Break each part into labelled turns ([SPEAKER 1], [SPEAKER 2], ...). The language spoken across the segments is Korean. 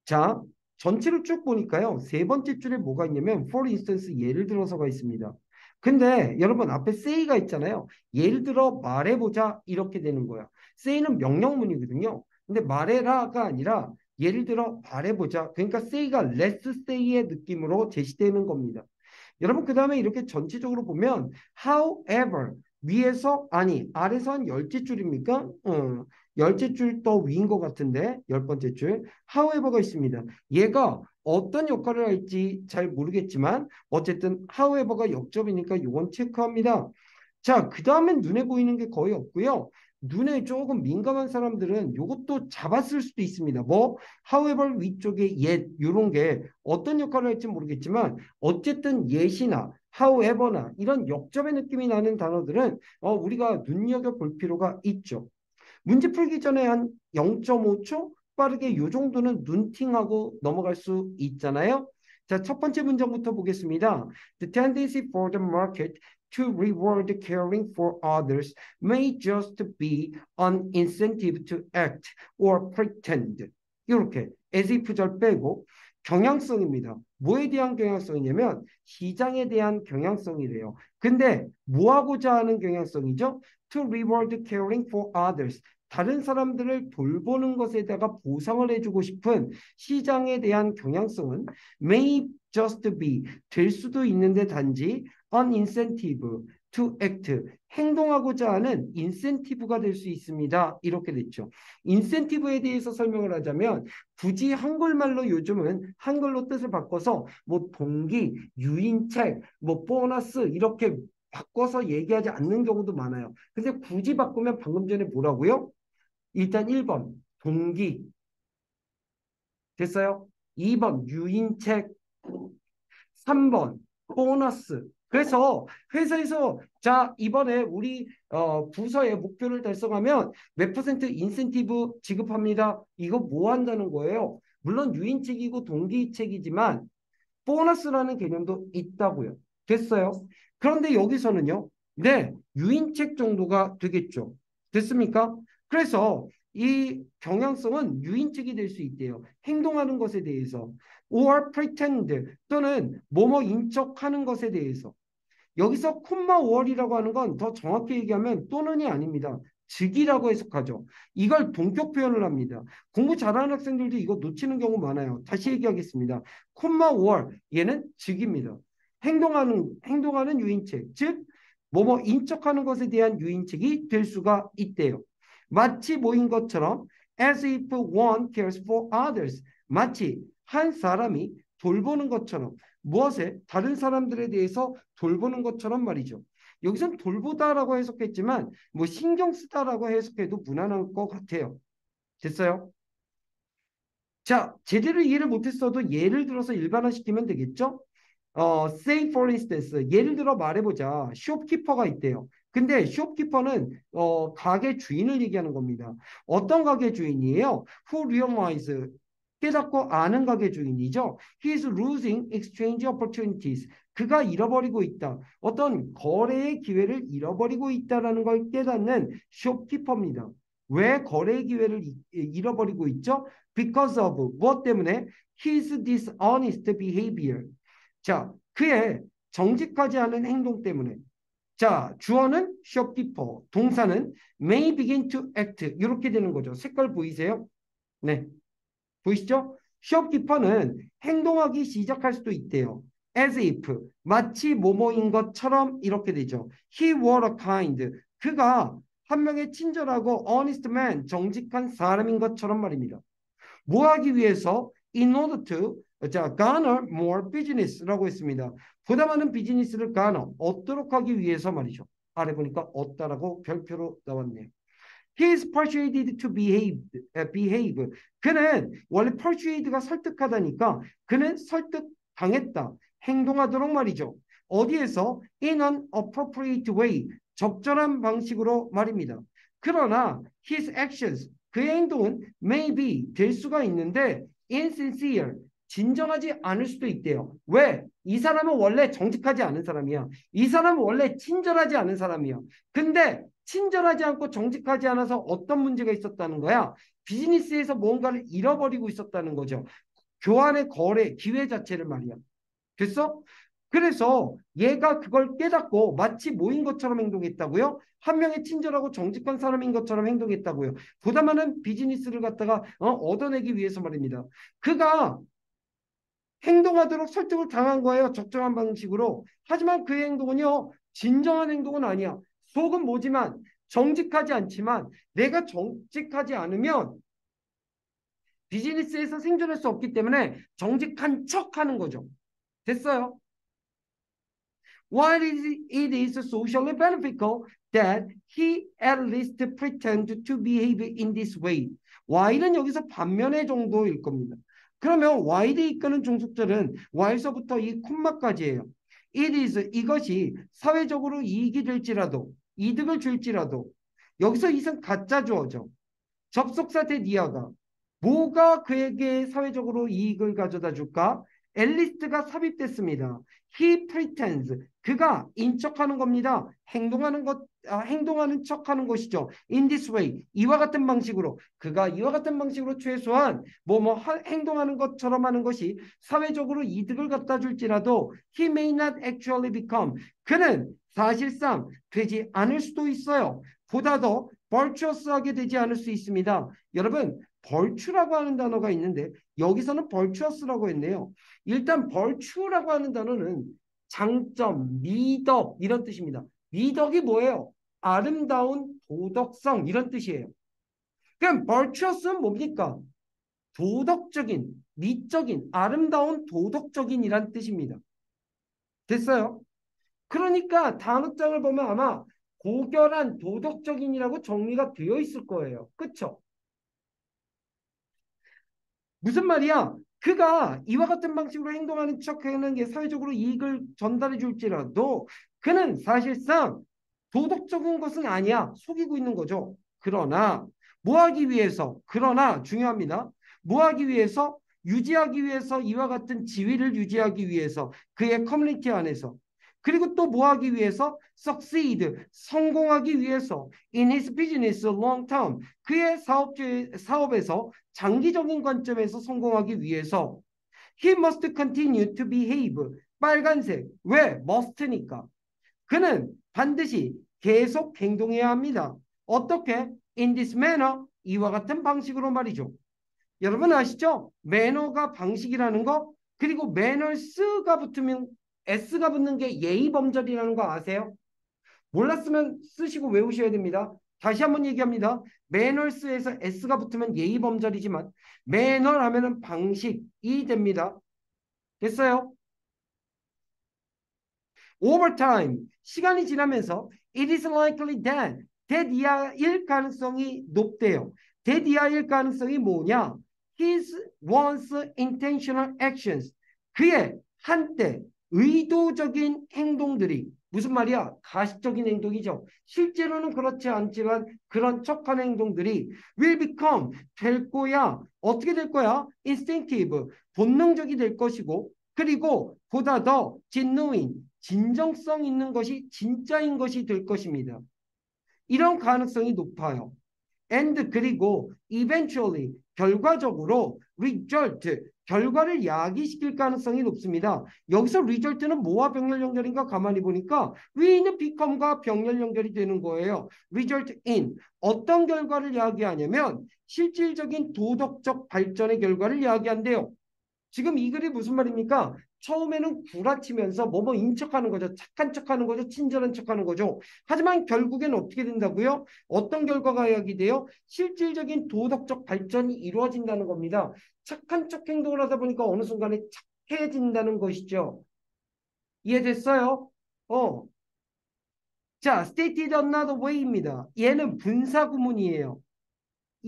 [SPEAKER 1] 자, 전체를 쭉 보니까요. 세 번째 줄에 뭐가 있냐면 for instance 예를 들어서가 있습니다. 근데 여러분 앞에 say가 있잖아요. 예를 들어 말해보자 이렇게 되는 거야. say는 명령문이거든요. 근데 말해라가 아니라 예를 들어 말해보자. 그러니까 say가 let's say의 느낌으로 제시되는 겁니다. 여러분 그 다음에 이렇게 전체적으로 보면 however 위에서 아니 아래서 한 열째 줄입니까? 열째 줄 더 위인 것 같은데 열 번째 줄 however가 있습니다. 얘가 어떤 역할을 할지 잘 모르겠지만 어쨌든 however가 역접이니까 이건 체크합니다. 자, 그 다음엔 눈에 보이는 게 거의 없고요. 눈에 조금 민감한 사람들은 이것도 잡았을 수도 있습니다. 뭐, however 위쪽에 yet 이런 게 어떤 역할을 할지 모르겠지만 어쨌든 yet이나 however나 이런 역접의 느낌이 나는 단어들은 우리가 눈여겨볼 필요가 있죠. 문제 풀기 전에 한 0.5초 빠르게 이 정도는 눈팅하고 넘어갈 수 있잖아요. 자, 첫 번째 문장부터 보겠습니다. The tendency for the market to reward caring for others may just be an incentive to act or pretend. 이렇게 as if 절 빼고 경향성입니다. 뭐에 대한 경향성이냐면 시장에 대한 경향성이래요. 근데 뭐 하고자 하는 경향성이죠? To reward caring for others. 다른 사람들을 돌보는 것에다가 보상을 해주고 싶은 시장에 대한 경향성은 may just be 될 수도 있는데 단지 an incentive to act 행동하고자 하는 인센티브가 될 수 있습니다. 이렇게 됐죠. 인센티브에 대해서 설명을 하자면 굳이 한글말로 요즘은 한글로 뜻을 바꿔서 뭐 동기, 유인책, 뭐 보너스 이렇게 바꿔서 얘기하지 않는 경우도 많아요. 근데 굳이 바꾸면 방금 전에 뭐라고요? 일단 1번 동기 됐어요? 2번 유인책 3번 보너스 그래서 회사에서 자 이번에 우리 부서의 목표를 달성하면 몇 퍼센트 인센티브 지급합니다. 이거 뭐 한다는 거예요? 물론 유인책이고 동기책이지만 보너스라는 개념도 있다고요. 됐어요? 그런데 여기서는요. 네, 유인책 정도가 되겠죠. 됐습니까? 그래서 이 경향성은 유인책이 될 수 있대요. 행동하는 것에 대해서. or pretend 또는 뭐뭐 인척하는 것에 대해서. 여기서 콤마 5월이라고 하는 건 더 정확히 얘기하면 또는이 아닙니다. 즉이라고 해석하죠. 이걸 동격 표현을 합니다. 공부 잘하는 학생들도 이거 놓치는 경우 많아요. 다시 얘기하겠습니다. 콤마 5월 얘는 즉입니다. 행동하는 유인책, 즉 뭐뭐 인척하는 것에 대한 유인책이 될 수가 있대요. 마치 모인 것처럼 as if one cares for others. 마치 한 사람이 돌보는 것처럼 무엇에 다른 사람들에 대해서 돌보는 것처럼 말이죠. 여기선 돌보다라고 해석했지만 뭐 신경 쓰다라고 해석해도 무난한 것 같아요. 됐어요? 자, 제대로 이해를 못했어도 예를 들어서 일반화시키면 되겠죠? say for instance, 예를 들어 말해보자. 숍키퍼가 있대요. 근데 숍키퍼는 가게 주인을 얘기하는 겁니다. 어떤 가게 주인이에요? Who realize 깨닫고 아는 가게 주인이죠. He is losing exchange opportunities. 그가 잃어버리고 있다. 어떤 거래의 기회를 잃어버리고 있다라는 걸 깨닫는 숍키퍼입니다. 왜 거래의 기회를 잃어버리고 있죠? Because of 무엇 때문에? His dishonest behavior. 자, 그의 정직하지 않은 행동 때문에. 자, 주어는 shopkeeper, 동사는 may begin to act 이렇게 되는 거죠. 색깔 보이세요? 네, 보이시죠? shopkeeper는 행동하기 시작할 수도 있대요. as if, 마치 뭐뭐인 것처럼 이렇게 되죠. He were a kind, 그가 한 명의 친절하고 honest man, 정직한 사람인 것처럼 말입니다. 뭐 하기 위해서? In order to 자, garner more business라고 했습니다. 보다 많은 비즈니스를 garner, 얻도록 하기 위해서 말이죠. 아래 보니까 얻다라고 별표로 나왔네요. He is persuaded to behave. 그는 원래 persuade가 설득하다니까 그는 설득당했다. 행동하도록 말이죠. 어디에서? In an appropriate way. 적절한 방식으로 말입니다. 그러나 his actions, 그의 행동은 maybe 될 수가 있는데 insincere, 진정하지 않을 수도 있대요. 왜? 이 사람은 원래 정직하지 않은 사람이야. 이 사람은 원래 친절하지 않은 사람이야. 근데 친절하지 않고 정직하지 않아서 어떤 문제가 있었다는 거야? 비즈니스에서 뭔가를 잃어버리고 있었다는 거죠. 교환의 거래, 기회 자체를 말이야. 됐어? 그래서 얘가 그걸 깨닫고 마치 모인 것처럼 행동했다고요? 한 명의 친절하고 정직한 사람인 것처럼 행동했다고요. 보다 많은 비즈니스를 갖다가 얻어내기 위해서 말입니다. 그가 행동하도록 설득을 당한 거예요. 적정한 방식으로. 하지만 그의 행동은요. 진정한 행동은 아니야. 속은 뭐지만 정직하지 않지만 내가 정직하지 않으면 비즈니스에서 생존할 수 없기 때문에 정직한 척하는 거죠. 됐어요? While it is socially beneficial that he at least pretend to behave in this way. while은 여기서 반면의 정도일 겁니다. 그러면 while이 이끄는 종속절은 while서부터 이 콤마까지예요. It is 이것이 사회적으로 이익이 될지라도 이득을 줄지라도 여기서 이은 가짜 주어죠. 접속사 대니아가 뭐가 그에게 사회적으로 이익을 가져다 줄까? 앨리스트가 삽입됐습니다. He pretends 그가 인척하는 겁니다. 행동하는 척하는 것이죠. In this way 이와 같은 방식으로 그가 이와 같은 방식으로 최소한 행동하는 것처럼 하는 것이 사회적으로 이득을 갖다 줄지라도 he may not actually become 그는 사실상 되지 않을 수도 있어요. 보다 더 virtuous하게 되지 않을 수 있습니다. 여러분 벌추라고 하는 단어가 있는데 여기서는 virtuous라고 했네요. 일단 virtue라고 하는 단어는 장점, 미덕 이런 뜻입니다. 미덕이 뭐예요? 아름다운 도덕성 이런 뜻이에요. 그럼 virtuous는 뭡니까? 도덕적인, 미적인, 아름다운 도덕적인 이란 뜻입니다. 됐어요? 그러니까 단어장을 보면 아마 고결한 도덕적인이라고 정리가 되어 있을 거예요. 그쵸? 무슨 말이야? 그가 이와 같은 방식으로 행동하는 척하는 게 사회적으로 이익을 전달해 줄지라도 그는 사실상 도덕적인 것은 아니야. 속이고 있는 거죠. 그러나 그러나 중요합니다. 뭐 하기 위해서? 유지하기 위해서 이와 같은 지위를 유지하기 위해서 그의 커뮤니티 안에서 그리고 또 뭐 하기 위해서? succeed, 성공하기 위해서 in his business long term, 그의 사업에서 장기적인 관점에서 성공하기 위해서 he must continue to behave, 빨간색, 왜? must니까. 그는 반드시 계속 행동해야 합니다. 어떻게? in this manner, 이와 같은 방식으로 말이죠. 여러분 아시죠? 매너가 방식이라는 거 그리고 매너스가 붙으면 S가 붙는 게 예의 범절이라는 거 아세요? 몰랐으면 쓰시고 외우셔야 됩니다. 다시 한번 얘기합니다. 매너스에서 S가 붙으면 예의 범절이지만 매너 하면은 방식이 됩니다. 됐어요? Over time, 시간이 지나면서 it is likely that 이하일 가능성이 높대요. that 이하일 가능성이 뭐냐? His once intentional actions, 그의 한때 의도적인 행동들이 무슨 말이야? 가식적인 행동이죠. 실제로는 그렇지 않지만 그런 척하는 행동들이 will become, 될 거야. 어떻게 될 거야? instinctive, 본능적이 될 것이고 그리고 보다 더 genuine, 진정성 있는 것이 진짜인 것이 될 것입니다. 이런 가능성이 높아요. and 그리고 eventually, 결과적으로 result, 결과를 야기시킬 가능성이 높습니다. 여기서 result는 뭐와 병렬 연결인가 가만히 보니까 위에 있는 become과 병렬 연결이 되는 거예요. result in, 어떤 결과를 야기하냐면 실질적인 도덕적 발전의 결과를 야기한대요. 지금 이 글이 무슨 말입니까? 처음에는 구라치면서 뭐뭐 인척하는 거죠. 착한 척하는 거죠. 친절한 척하는 거죠. 하지만 결국엔 어떻게 된다고요? 어떤 결과가 야기돼요? 실질적인 도덕적 발전이 이루어진다는 겁니다. 착한 척 행동을 하다 보니까 어느 순간에 착해진다는 것이죠. 이해됐어요? 자, stated another way입니다. 얘는 분사구문이에요.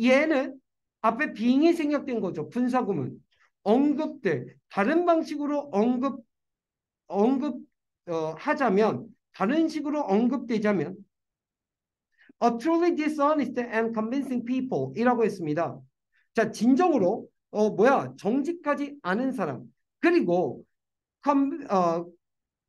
[SPEAKER 1] 얘는 앞에 being이 생략된 거죠. 분사구문. 언급될 다른 방식으로 하자면 다른 식으로 언급되자면 a truly dishonest and convincing people 이라고 했습니다. 자, 진정으로 정직하지 않은 사람 그리고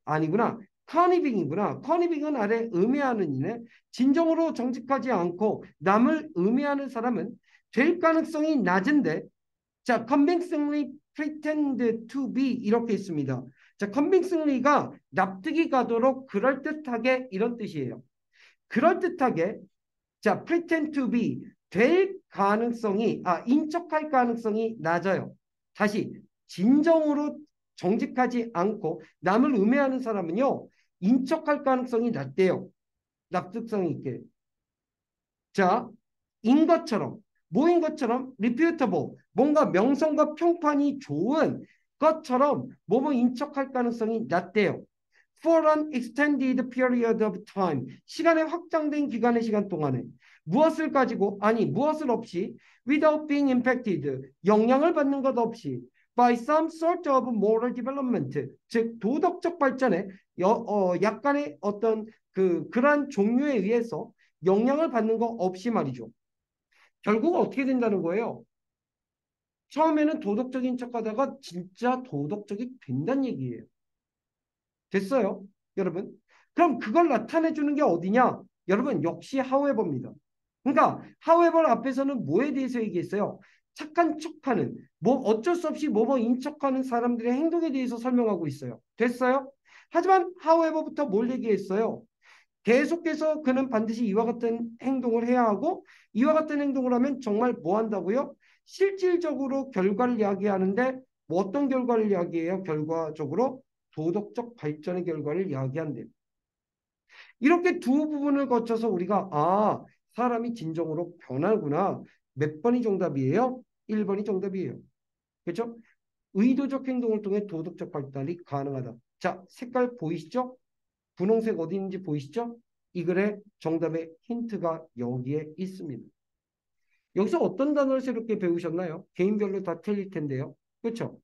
[SPEAKER 1] 아니구나. 커니빙이구나. 커니빙은 아래 음해하는 이네. 진정으로 정직하지 않고 남을 음해하는 사람은 될 가능성이 낮은데 자, convincingly pretend to be 이렇게 있습니다. 자, convincingly가 납득이 가도록 그럴듯하게 이런 뜻이에요. 그럴듯하게 자, pretend to be 될 가능성이 인척할 가능성이 낮아요. 다시 진정으로 정직하지 않고 남을 음해하는 사람은요. 인척할 가능성이 낮대요. 납득성 있게. 자, 인 것처럼 뭐인 것처럼 reputable 뭔가 명성과 평판이 좋은 것처럼 뭐뭐 인척할 가능성이 낮대요. For an extended period of time 시간의 확장된 기간의 시간 동안에 무엇을 가지고 아니 무엇을 없이 without being impacted 영향을 받는 것 없이 by some sort of moral development 즉 도덕적 발전에 약간의 어떤 그러한 종류에 의해서 영향을 받는 거 없이 말이죠. 결국 어떻게 된다는 거예요? 처음에는 도덕적인 척하다가 진짜 도덕적이 된다는 얘기예요. 됐어요, 여러분? 그럼 그걸 나타내 주는 게 어디냐? 여러분 역시 however입니다. 그러니까 however 앞에서는 뭐에 대해서 얘기했어요? 착한 척하는 뭐 어쩔 수 없이 뭐뭐 인척하는 사람들의 행동에 대해서 설명하고 있어요. 됐어요? 하지만 however부터 뭘 얘기했어요? 계속해서 그는 반드시 이와 같은 행동을 해야 하고 이와 같은 행동을 하면 정말 뭐 한다고요? 실질적으로 결과를 이야기하는데 뭐 어떤 결과를 이야기해요? 결과적으로 도덕적 발전의 결과를 이야기한대요. 이렇게 두 부분을 거쳐서 우리가 사람이 진정으로 변하구나. 몇 번이 정답이에요? 1번이 정답이에요. 그렇죠? 의도적 행동을 통해 도덕적 발달이 가능하다. 자, 색깔 보이시죠? 분홍색 어디 있는지 보이시죠? 이 글의 정답의 힌트가 여기에 있습니다. 여기서 어떤 단어를 새롭게 배우셨나요? 개인별로 다 틀릴 텐데요. 그렇죠?